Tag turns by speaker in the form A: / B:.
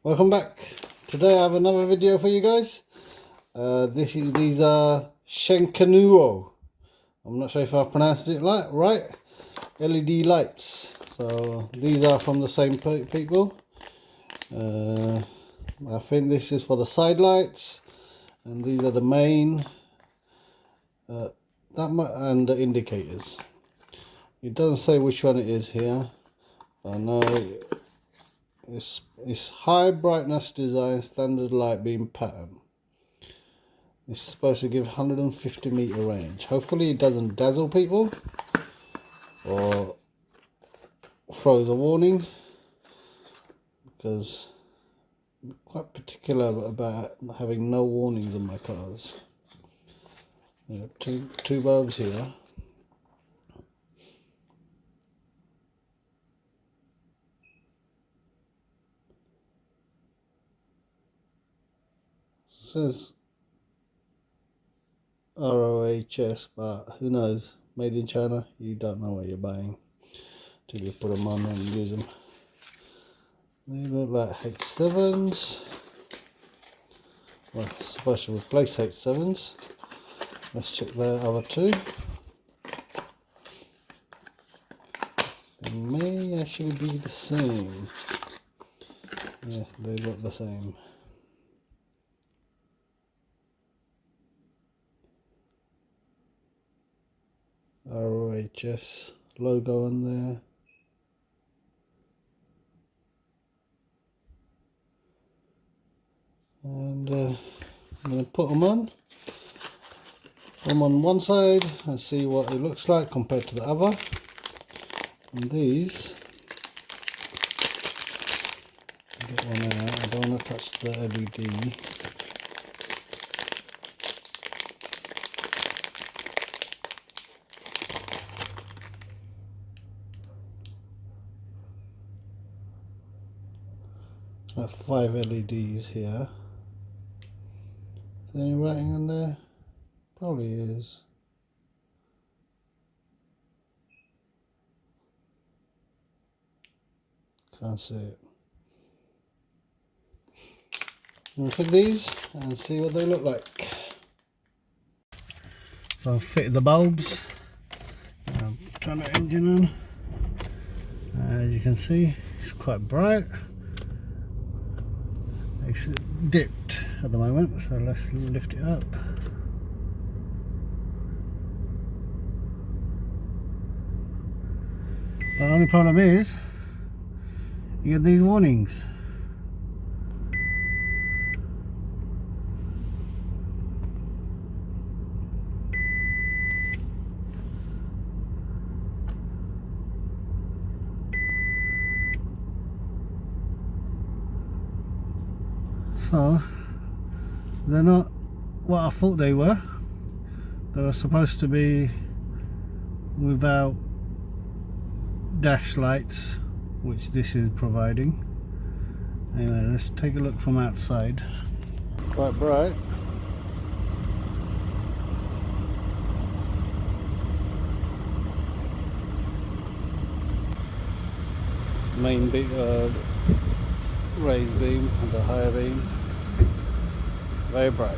A: Welcome back. Today I have another video for you guys. These are Shenkenuo. I'm not sure if I pronounced it right. LED lights. So these are from the same people. I think this is for the side lights, and these are the main and the indicators. It doesn't say which one it is here. I know it's high brightness design standard light beam pattern. It's supposed to give 150 meter range. Hopefully it doesn't dazzle people or throws a warning, because I'm quite particular about having no warnings on my cars. Two bulbs here. Says ROHS, but who knows? Made in China. You don't know what you're buying till you put them on and use them. They look like H7s. Well, it's supposed to replace H7s. Let's check the other two. They may actually be the same. Yes, they look the same. ROHS logo on there. And I'm going to put them on one side and see what it looks like compared to the other. And these, get one out. I don't want to touch the LED. I have 5 LEDs here. Is there any writing on there? Probably is. Can't see it. I'm going to fit these and see what they look like. So I've fitted the bulbs. Turn the engine on. As you can see, it's quite bright. It's dipped at the moment, so let's lift it up. The only problem is you get these warnings. So they're not what I thought they were. They were supposed to be without dash lights, which this is providing. Anyway, let's take a look from outside. Quite bright. Main raised beam and the higher beam. Very bright.